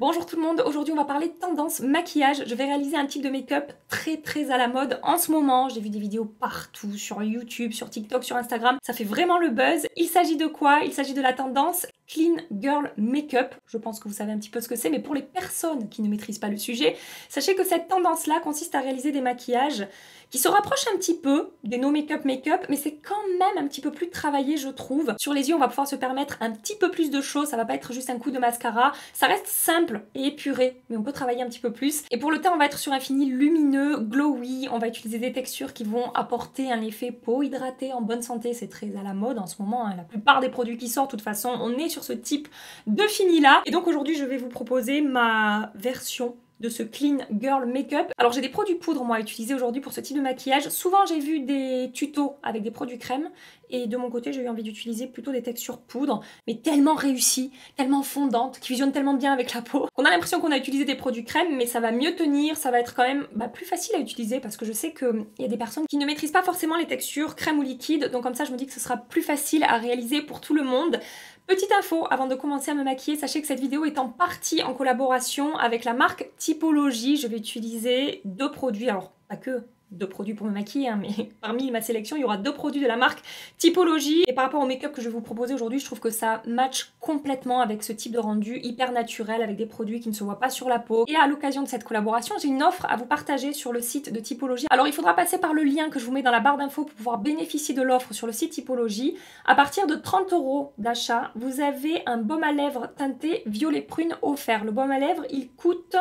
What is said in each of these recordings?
Bonjour tout le monde, aujourd'hui on va parler de tendance maquillage. Je vais réaliser un type de make-up très à la mode en ce moment. J'ai vu des vidéos partout, sur YouTube, sur TikTok, sur Instagram. Ça fait vraiment le buzz. Il s'agit de quoi? Il s'agit de la tendance Clean Girl Makeup. Je pense que vous savez un petit peu ce que c'est, mais pour les personnes qui ne maîtrisent pas le sujet, sachez que cette tendance-là consiste à réaliser des maquillages qui se rapprochent un petit peu des no make-up, mais c'est quand même un petit peu plus travaillé, je trouve. Sur les yeux, on va pouvoir se permettre un petit peu plus de choses. Ça va pas être juste un coup de mascara. Ça reste simple et épuré, mais on peut travailler un petit peu plus. Et pour le teint, on va être sur un fini lumineux, glowy. On va utiliser des textures qui vont apporter un effet peau hydratée en bonne santé. C'est très à la mode en ce moment, hein. La plupart des produits qui sortent, de toute façon, on est sur ce type de fini-là. Et donc aujourd'hui, je vais vous proposer ma version de ce Clean Girl Makeup. Alors j'ai des produits poudre moi à utiliser aujourd'hui pour ce type de maquillage. Souvent j'ai vu des tutos avec des produits crème et de mon côté j'ai eu envie d'utiliser plutôt des textures poudre, mais tellement réussies, tellement fondantes, qui fusionnent tellement bien avec la peau. On a l'impression qu'on a utilisé des produits crème, mais ça va mieux tenir, ça va être quand même plus facile à utiliser parce que je sais qu'il y a des personnes qui ne maîtrisent pas forcément les textures crème ou liquide, donc comme ça je me dis que ce sera plus facile à réaliser pour tout le monde. Petite info, avant de commencer à me maquiller, sachez que cette vidéo est en partie en collaboration avec la marque Typologie. Je vais utiliser deux produits, alors pas que deux produits pour me maquiller, hein, mais parmi ma sélection, il y aura deux produits de la marque Typologie. Et par rapport au make-up que je vais vous proposer aujourd'hui, je trouve que ça match complètement avec ce type de rendu hyper naturel, avec des produits qui ne se voient pas sur la peau. Et à l'occasion de cette collaboration, j'ai une offre à vous partager sur le site de Typologie. Alors il faudra passer par le lien que je vous mets dans la barre d'infos pour pouvoir bénéficier de l'offre sur le site Typologie. À partir de 30 € d'achat, vous avez un baume à lèvres teinté violet prune offert. Le baume à lèvres, il coûte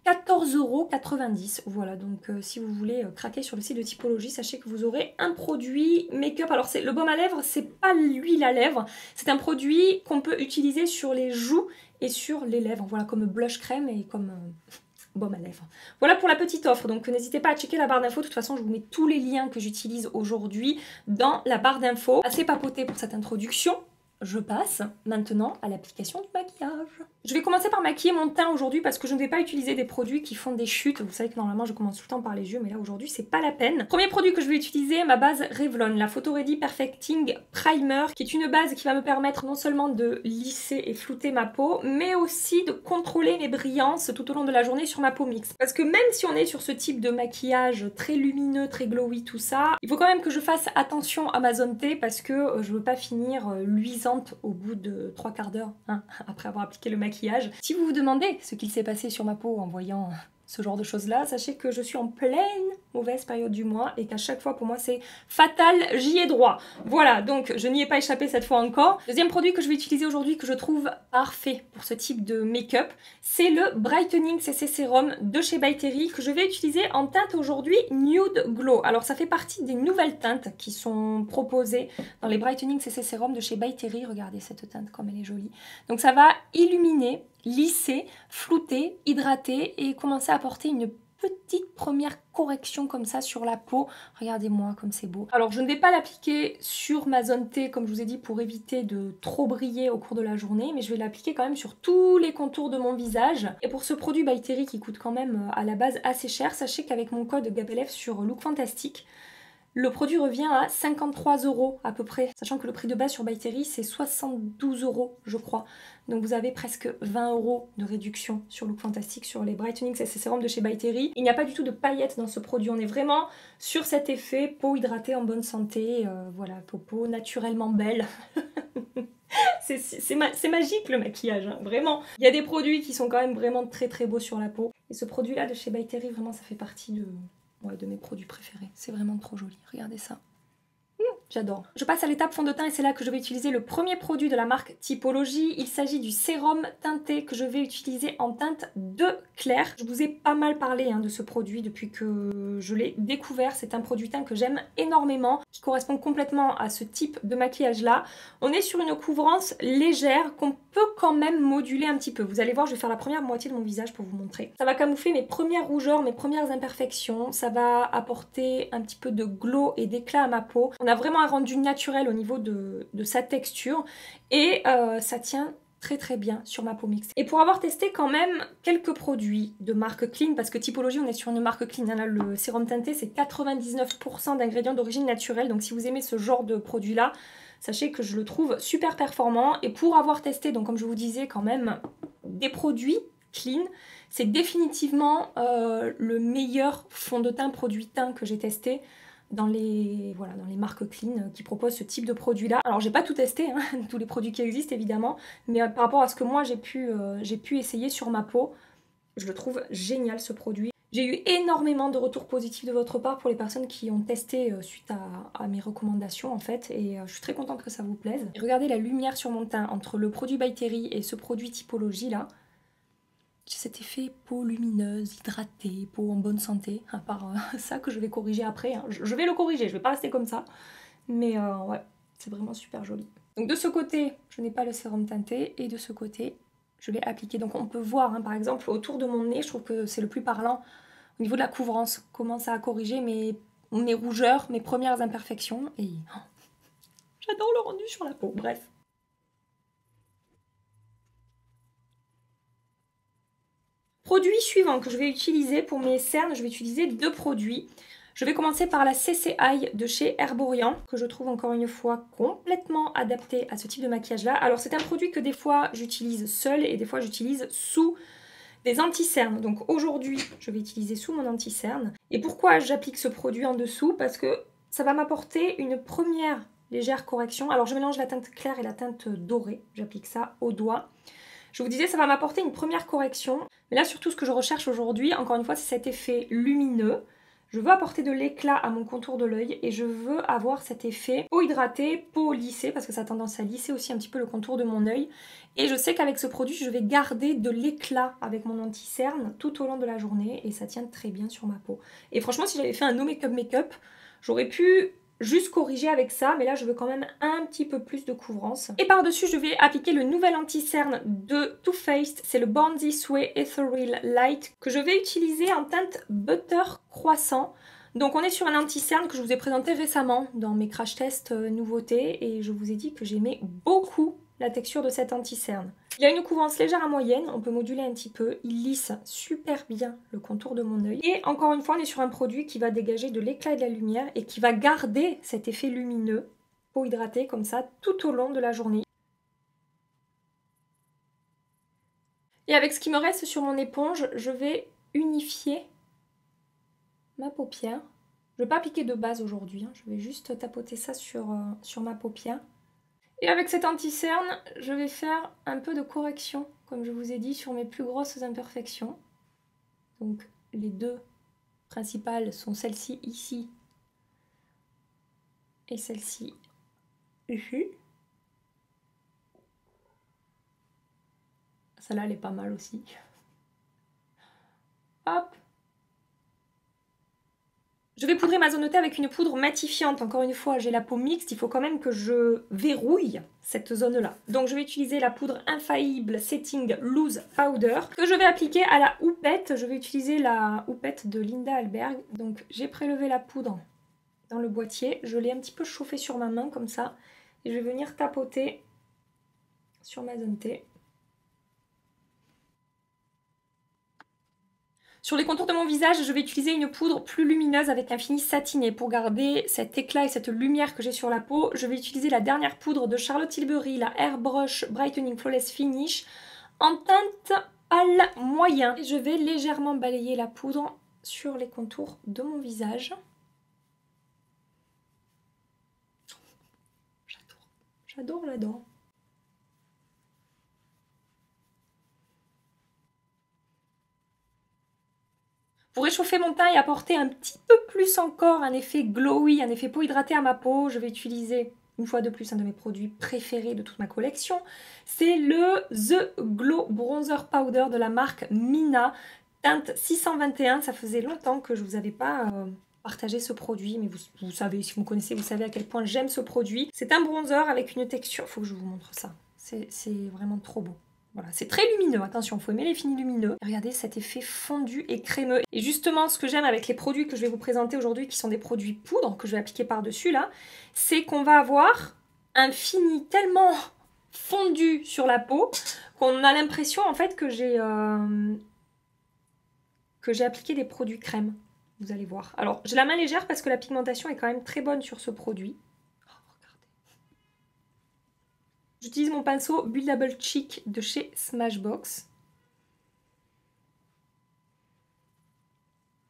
14,90 €. Voilà, donc si vous voulez craquer sur le site de Typologie, sachez que vous aurez un produit make-up. Alors le baume à lèvres, c'est pas l'huile à lèvres, c'est un produit qu'on peut utiliser sur les joues et sur les lèvres, voilà, comme blush crème et comme baume à lèvres. Voilà pour la petite offre, donc n'hésitez pas à checker la barre d'infos. De toute façon, je vous mets tous les liens que j'utilise aujourd'hui dans la barre d'infos. Assez papoté pour cette introduction. Je passe maintenant à l'application du maquillage. Je vais commencer par maquiller mon teint aujourd'hui parce que je ne vais pas utiliser des produits qui font des chutes. Vous savez que normalement je commence tout le temps par les yeux, mais là aujourd'hui c'est pas la peine. Premier produit que je vais utiliser, ma base Revlon, la Photo Ready Perfecting Primer, qui est une base qui va me permettre non seulement de lisser et flouter ma peau, mais aussi de contrôler mes brillances tout au long de la journée sur ma peau mixte. Parce que même si on est sur ce type de maquillage très lumineux, très glowy, tout ça, il faut quand même que je fasse attention à ma zone T parce que je veux pas finir luisante au bout de 3/4 d'heure, hein, après avoir appliqué le maquillage. Si vous vous demandez ce qu'il s'est passé sur ma peau en voyant ce genre de choses là, sachez que je suis en pleine mauvaise période du mois et qu'à chaque fois pour moi c'est fatal, j'y ai droit. Voilà, donc je n'y ai pas échappé cette fois encore. Deuxième produit que je vais utiliser aujourd'hui que je trouve parfait pour ce type de make-up, c'est le Brightening CC Serum de chez By Terry que je vais utiliser en teinte aujourd'hui Nude Glow. Alors ça fait partie des nouvelles teintes qui sont proposées dans les Brightening CC Serum de chez By Terry. Regardez cette teinte comme elle est jolie. Donc ça va illuminer, lisser, flouter, hydrater et commencer à apporter une petite première correction comme ça sur la peau. Regardez-moi comme c'est beau. Alors je ne vais pas l'appliquer sur ma zone T comme je vous ai dit pour éviter de trop briller au cours de la journée, mais je vais l'appliquer quand même sur tous les contours de mon visage. Et pour ce produit By Terry qui coûte quand même à la base assez cher, sachez qu'avec mon code GAPELEF sur Look Fantastic, le produit revient à 53 € à peu près, sachant que le prix de base sur By Terry c'est 72 € je crois. Donc vous avez presque 20 € de réduction sur Look Fantastic sur les Brightening CC Serum de chez By Terry. Il n'y a pas du tout de paillettes dans ce produit, on est vraiment sur cet effet peau hydratée en bonne santé, voilà, peau naturellement belle. C'est magique le maquillage, hein, vraiment. Il y a des produits qui sont quand même vraiment très beaux sur la peau. Et ce produit là de chez By Terry, vraiment ça fait partie de mes produits préférés. C'est vraiment trop joli, regardez ça. J'adore. Je passe à l'étape fond de teint et c'est là que je vais utiliser le premier produit de la marque Typologie. Il s'agit du sérum teinté que je vais utiliser en teinte de clair. Je vous ai pas mal parlé de ce produit depuis que je l'ai découvert. C'est un produit teint que j'aime énormément, qui correspond complètement à ce type de maquillage là. On est sur une couvrance légère qu'on peut quand même moduler un petit peu. Vous allez voir, je vais faire la première moitié de mon visage pour vous montrer. Ça va camoufler mes premières rougeurs, mes premières imperfections. Ça va apporter un petit peu de glow et d'éclat à ma peau. On a vraiment un rendu naturel au niveau de sa texture et ça tient très bien sur ma peau mixte. Et pour avoir testé quand même quelques produits de marque clean, parce que Typologie on est sur une marque clean, hein, là le sérum teinté c'est 99% d'ingrédients d'origine naturelle, donc si vous aimez ce genre de produit là, sachez que je le trouve super performant. Et pour avoir testé, donc comme je vous disais quand même, des produits Clean. C'est définitivement le meilleur fond de teint produit teint que j'ai testé dans les marques Clean qui proposent ce type de produit là. Alors j'ai pas tout testé, hein, tous les produits qui existent évidemment, mais par rapport à ce que moi j'ai pu essayer sur ma peau, je le trouve génial ce produit. J'ai eu énormément de retours positifs de votre part pour les personnes qui ont testé suite à mes recommandations en fait, et je suis très contente que ça vous plaise. Et regardez la lumière sur mon teint entre le produit By Terry et ce produit Typologie là. J'ai cet effet peau lumineuse, hydratée, peau en bonne santé, à part ça que je vais corriger après. Hein. Je vais le corriger, je vais pas rester comme ça, mais ouais, c'est vraiment super joli. Donc de ce côté, je n'ai pas le sérum teinté, et de ce côté, je l'ai appliqué. Donc on peut voir, hein, par exemple, autour de mon nez, je trouve que c'est le plus parlant au niveau de la couvrance. Comment ça a corrigé mes rougeurs, mes premières imperfections. Et oh, j'adore le rendu sur la peau, bref. Produit suivant que je vais utiliser pour mes cernes, je vais utiliser 2 produits. Je vais commencer par la CCI de chez Herborian, que je trouve encore une fois complètement adapté à ce type de maquillage-là. Alors c'est un produit que des fois j'utilise seul et des fois j'utilise sous des anti-cernes. Donc aujourd'hui, je vais utiliser sous mon anti-cerne. Et pourquoi j'applique ce produit en dessous? Parce que ça va m'apporter une première légère correction. Alors je mélange la teinte claire et la teinte dorée. J'applique ça au doigt. Je vous disais, ça va m'apporter une première correction. Mais là, surtout, ce que je recherche aujourd'hui, encore une fois, c'est cet effet lumineux. Je veux apporter de l'éclat à mon contour de l'œil et je veux avoir cet effet peau hydratée, peau lissée, parce que ça a tendance à lisser aussi un petit peu le contour de mon œil. Et je sais qu'avec ce produit, je vais garder de l'éclat avec mon anti-cerne tout au long de la journée et ça tient très bien sur ma peau. Et franchement, si j'avais fait un no make-up, j'aurais pu juste corriger avec ça, mais là je veux quand même un petit peu plus de couvrance. Et par-dessus, je vais appliquer le nouvel anti-cerne de Too Faced, c'est le Born This Way Ethereal Light, que je vais utiliser en teinte Butter Croissant. Donc on est sur un anti-cerne que je vous ai présenté récemment dans mes crash tests nouveautés, et je vous ai dit que j'aimais beaucoup la texture de cet anti-cerne. Il a une couvrance légère à moyenne, on peut moduler un petit peu, il lisse super bien le contour de mon œil. Et encore une fois, on est sur un produit qui va dégager de l'éclat et de la lumière et qui va garder cet effet lumineux, peau hydratée comme ça, tout au long de la journée. Et avec ce qui me reste sur mon éponge, je vais unifier ma paupière. Je ne vais pas appliquer de base aujourd'hui, hein. Je vais juste tapoter ça sur ma paupière. Et avec cet anti-cerne, je vais faire un peu de correction, comme je vous ai dit, sur mes plus grosses imperfections. Donc les 2 principales sont celle-ci ici et celle-ci ici. Celle-là, elle est pas mal aussi. Hop! Je vais poudrer ma zone de teint avec une poudre matifiante. Encore une fois, j'ai la peau mixte, il faut quand même que je verrouille cette zone-là. Donc je vais utiliser la poudre infaillible Setting Loose Powder que je vais appliquer à la houppette. Je vais utiliser la houppette de Linda Alberg. Donc j'ai prélevé la poudre dans le boîtier. Je l'ai un petit peu chauffée sur ma main comme ça. Et je vais venir tapoter sur ma zone T. Sur les contours de mon visage, je vais utiliser une poudre plus lumineuse avec un fini satiné. Pour garder cet éclat et cette lumière que j'ai sur la peau, je vais utiliser la dernière poudre de Charlotte Tilbury, la Airbrush Brightening Flawless Finish, en teinte pâle moyen. Et je vais légèrement balayer la poudre sur les contours de mon visage. J'adore la dent. Pour réchauffer mon teint et apporter un petit peu plus encore un effet glowy, un effet peau hydratée à ma peau, je vais utiliser une fois de plus un de mes produits préférés de toute ma collection. C'est le The Glow Bronzer Powder de la marque Mina, teinte 621. Ça faisait longtemps que je ne vous avais pas partagé ce produit, mais vous savez, si vous me connaissez, vous savez à quel point j'aime ce produit. C'est un bronzer avec une texture, il faut que je vous montre ça. C'est vraiment trop beau. Voilà, c'est très lumineux, attention, il faut aimer les finis lumineux. Regardez cet effet fondu et crémeux. Et justement, ce que j'aime avec les produits que je vais vous présenter aujourd'hui, qui sont des produits poudre, que je vais appliquer par-dessus là, c'est qu'on va avoir un fini tellement fondu sur la peau qu'on a l'impression en fait que j'ai appliqué des produits crème. Vous allez voir. Alors, j'ai la main légère parce que la pigmentation est quand même très bonne sur ce produit. J'utilise mon pinceau Buildable Cheek de chez Smashbox.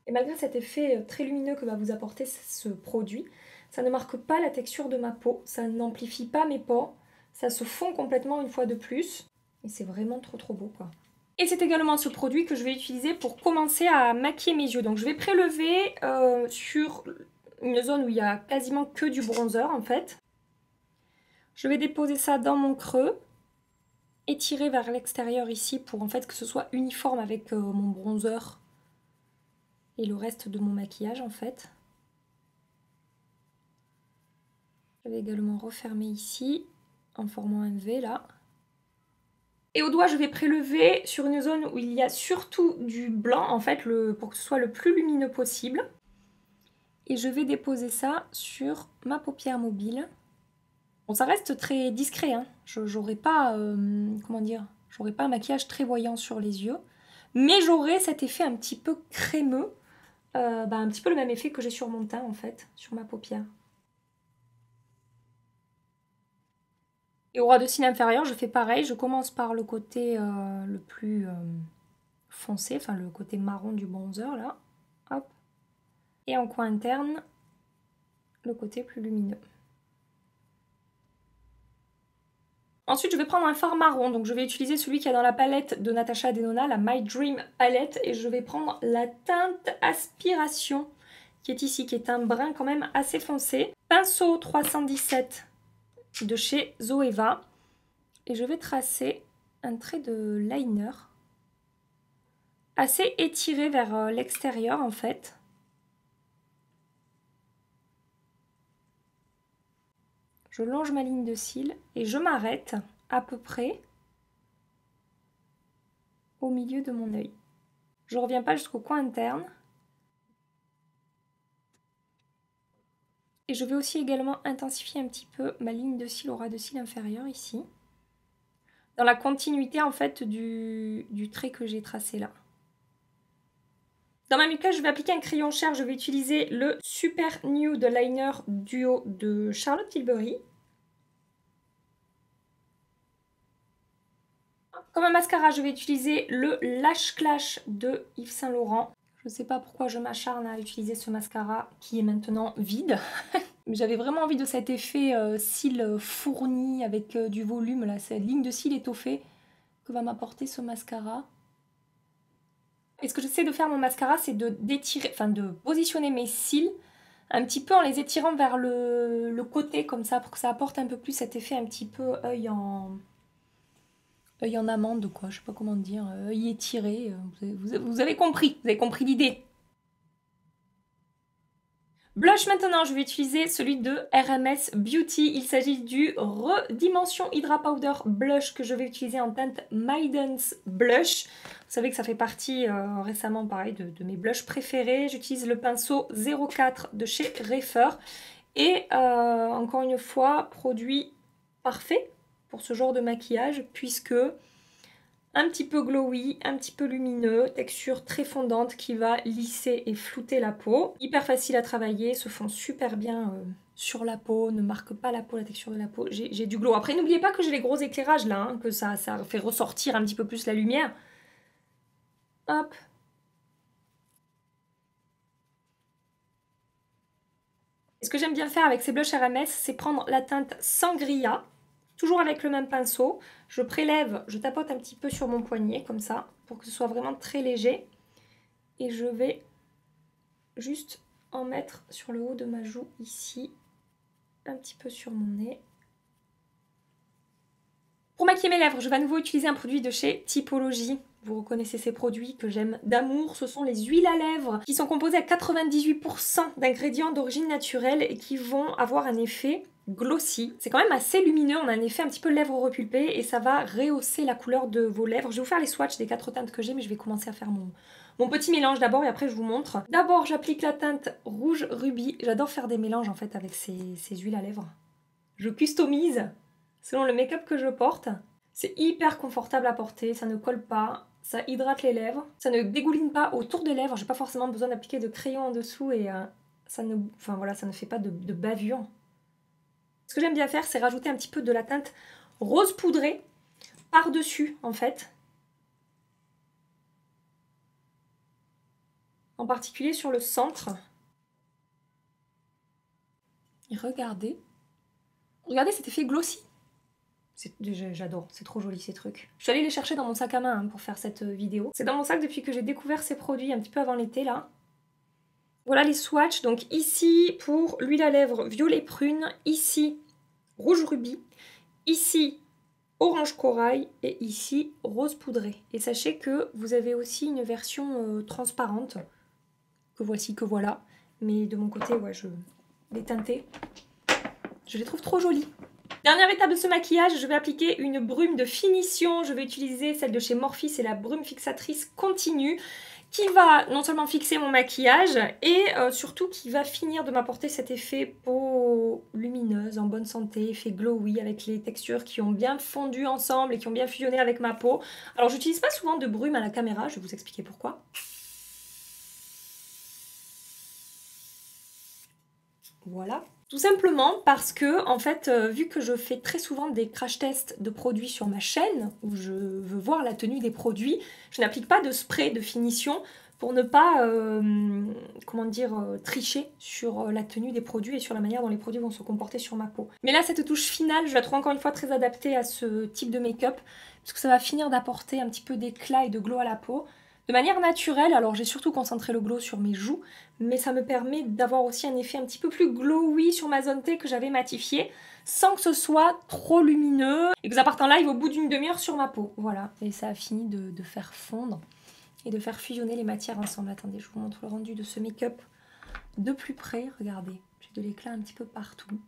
Et malgré cet effet très lumineux que va vous apporter ce produit, ça ne marque pas la texture de ma peau, ça n'amplifie pas mes pores, ça se fond complètement une fois de plus. Et c'est vraiment trop beau quoi. Et c'est également ce produit que je vais utiliser pour commencer à maquiller mes yeux. Donc je vais prélever sur une zone où il n'y a quasiment que du bronzer en fait. Je vais déposer ça dans mon creux, étirer vers l'extérieur ici pour en fait que ce soit uniforme avec mon bronzer et le reste de mon maquillage en fait. Je vais également refermer ici en formant un V là. Et au doigt, je vais prélever sur une zone où il y a surtout du blanc, en fait, pour que ce soit le plus lumineux possible. Et je vais déposer ça sur ma paupière mobile. Bon, ça reste très discret, hein. J'aurai pas, comment dire, j'aurai pas un maquillage très voyant sur les yeux. Mais j'aurai cet effet un petit peu crémeux, un petit peu le même effet que j'ai sur mon teint, en fait, sur ma paupière. Et au ras de cils inférieur, je fais pareil. Je commence par le côté le plus foncé, enfin le côté marron du bronzer là. Hop. Et en coin interne, le côté plus lumineux. Ensuite, je vais prendre un fard marron. Donc je vais utiliser celui qui est dans la palette de Natasha Denona, la My Dream Palette. Et je vais prendre la teinte Aspiration qui est ici, qui est un brun quand même assez foncé. Pinceau 317 de chez Zoeva. Et je vais tracer un trait de liner assez étiré vers l'extérieur en fait. Je longe ma ligne de cils et je m'arrête à peu près au milieu de mon œil. Je ne reviens pas jusqu'au coin interne. Et je vais aussi également intensifier un petit peu ma ligne de cils au ras de cils inférieur ici. Dans la continuité en fait du trait que j'ai tracé là. Dans ma muqueuse, je vais appliquer un crayon Cher. Je vais utiliser le Super Nude Liner Duo de Charlotte Tilbury. Comme un mascara, je vais utiliser le Lash Clash de Yves Saint Laurent. Je ne sais pas pourquoi je m'acharne à utiliser ce mascara qui est maintenant vide. Mais j'avais vraiment envie de cet effet cils fourni avec du volume, là, cette ligne de cils étoffée que va m'apporter ce mascara. Et ce que j'essaie de faire mon mascara, c'est de positionner mes cils un petit peu en les étirant vers le côté comme ça, pour que ça apporte un peu plus cet effet un petit peu œil en amande, quoi, je sais pas comment dire, œil étiré, vous avez compris l'idée. Blush maintenant, je vais utiliser celui de RMS Beauty. Il s'agit du Redimension Hydra Powder Blush que je vais utiliser en teinte Maiden's Blush. Vous savez que ça fait partie récemment pareil de mes blushs préférés. J'utilise le pinceau 04 de chez Refer. Et encore une fois, produit parfait pour ce genre de maquillage puisque un petit peu glowy, un petit peu lumineux, texture très fondante qui va lisser et flouter la peau. Hyper facile à travailler, se fond super bien sur la peau, ne marque pas la peau, la texture de la peau. J'ai du glow. Après, n'oubliez pas que j'ai les gros éclairages là, hein, que ça fait ressortir un petit peu plus la lumière. Hop. Et ce que j'aime bien faire avec ces blushs RMS, c'est prendre la teinte Sangria. Toujours avec le même pinceau, je prélève, je tapote un petit peu sur mon poignet comme ça, pour que ce soit vraiment très léger. Et je vais juste en mettre sur le haut de ma joue ici, un petit peu sur mon nez. Pour maquiller mes lèvres, je vais à nouveau utiliser un produit de chez Typologie. Vous reconnaissez ces produits que j'aime d'amour, ce sont les huiles à lèvres qui sont composées à 98% d'ingrédients d'origine naturelle et qui vont avoir un effet glossy. C'est quand même assez lumineux, on a un effet un petit peu lèvres repulpées et ça va rehausser la couleur de vos lèvres. Je vais vous faire les swatchs des 4 teintes que j'ai, mais je vais commencer à faire mon petit mélange d'abord et après je vous montre. D'abord j'applique la teinte rouge rubis. J'adore faire des mélanges en fait avec ces huiles à lèvres. Je customise selon le make-up que je porte. C'est hyper confortable à porter, ça ne colle pas, ça hydrate les lèvres, ça ne dégouline pas autour des lèvres, j'ai pas forcément besoin d'appliquer de crayon en dessous et ça ne fait pas de bavure. Ce que j'aime bien faire, c'est rajouter un petit peu de la teinte rose poudrée par-dessus en fait. en particulier sur le centre. Et regardez. Regardez cet effet glossy. J'adore, c'est trop joli ces trucs. Je suis allée les chercher dans mon sac à main pour faire cette vidéo. C'est dans mon sac depuis que j'ai découvert ces produits un petit peu avant l'été là. Voilà les swatchs. Donc ici pour l'huile à lèvres violet prune, ici rouge rubis, ici orange corail et ici rose poudré. Et sachez que vous avez aussi une version transparente que voici, que voilà. Mais de mon côté, ouais, je les teinter. Je les trouve trop jolies. Dernière étape de ce maquillage, je vais appliquer une brume de finition. Je vais utiliser celle de chez Morphe, c'est la brume fixatrice continue qui va non seulement fixer mon maquillage et surtout qui va finir de m'apporter cet effet peau lumineuse, en bonne santé, effet glowy avec les textures qui ont bien fondu ensemble et qui ont bien fusionné avec ma peau. Alors j'utilise pas souvent de brume à la caméra, je vais vous expliquer pourquoi. Voilà. Tout simplement parce que, en fait, vu que je fais très souvent des crash tests de produits sur ma chaîne, où je veux voir la tenue des produits, je n'applique pas de spray de finition pour ne pas, comment dire, tricher sur la tenue des produits et sur la manière dont les produits vont se comporter sur ma peau. Mais là, cette touche finale, je la trouve encore une fois très adaptée à ce type de make-up, parce que ça va finir d'apporter un petit peu d'éclat et de glow à la peau. De manière naturelle, alors j'ai surtout concentré le glow sur mes joues, mais ça me permet d'avoir aussi un effet un petit peu plus glowy sur ma zone T que j'avais matifiée, sans que ce soit trop lumineux et que ça parte en live au bout d'une demi-heure sur ma peau. Voilà, et ça a fini de faire fondre et de faire fusionner les matières ensemble. Attendez, je vous montre le rendu de ce make-up de plus près. Regardez, j'ai de l'éclat un petit peu partout.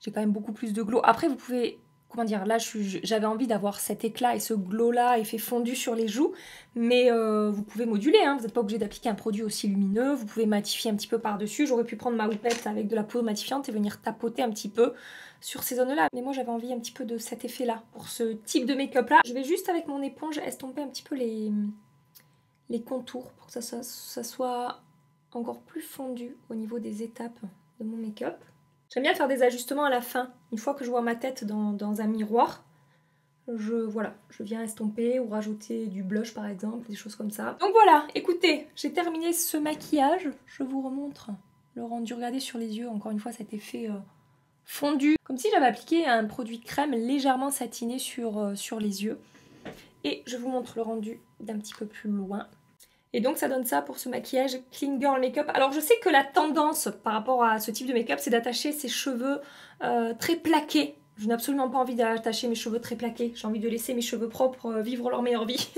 J'ai quand même beaucoup plus de glow. Après, vous pouvez... Comment dire, là j'avais envie d'avoir cet éclat et ce glow là, effet fondu sur les joues, mais vous pouvez moduler, hein, vous n'êtes pas obligé d'appliquer un produit aussi lumineux, vous pouvez matifier un petit peu par dessus. J'aurais pu prendre ma houppette avec de la poudre matifiante et venir tapoter un petit peu sur ces zones là, mais moi j'avais envie un petit peu de cet effet là, pour ce type de make-up là. Je vais juste avec mon éponge estomper un petit peu les contours pour que ça soit encore plus fondu au niveau des étapes de mon make-up. J'aime bien faire des ajustements à la fin. Une fois que je vois ma tête dans un miroir, voilà, je viens estomper ou rajouter du blush par exemple, des choses comme ça. Donc voilà, écoutez, j'ai terminé ce maquillage. Je vous remontre le rendu. Regardez sur les yeux, encore une fois, cet effet fondu. Comme si j'avais appliqué un produit crème légèrement satiné sur les yeux. Et je vous montre le rendu d'un petit peu plus loin. Et donc ça donne ça pour ce maquillage Clean Girl Makeup. Alors je sais que la tendance par rapport à ce type de make-up, c'est d'attacher ses cheveux très plaqués. Je n'ai absolument pas envie d'attacher mes cheveux très plaqués. J'ai envie de laisser mes cheveux propres vivre leur meilleure vie.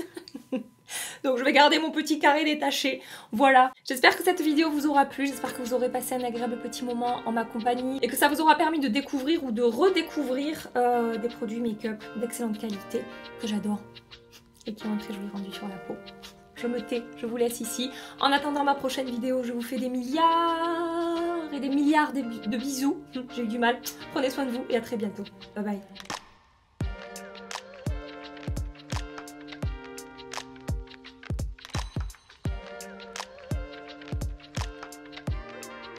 Donc je vais garder mon petit carré détaché. Voilà. J'espère que cette vidéo vous aura plu. J'espère que vous aurez passé un agréable petit moment en ma compagnie. Et que ça vous aura permis de découvrir ou de redécouvrir des produits make-up d'excellente qualité que j'adore. Et qui ont un très joli rendu sur la peau. Je me tais, je vous laisse ici. En attendant ma prochaine vidéo, je vous fais des milliards et des milliards de bisous. J'ai eu du mal. Prenez soin de vous et à très bientôt. Bye bye.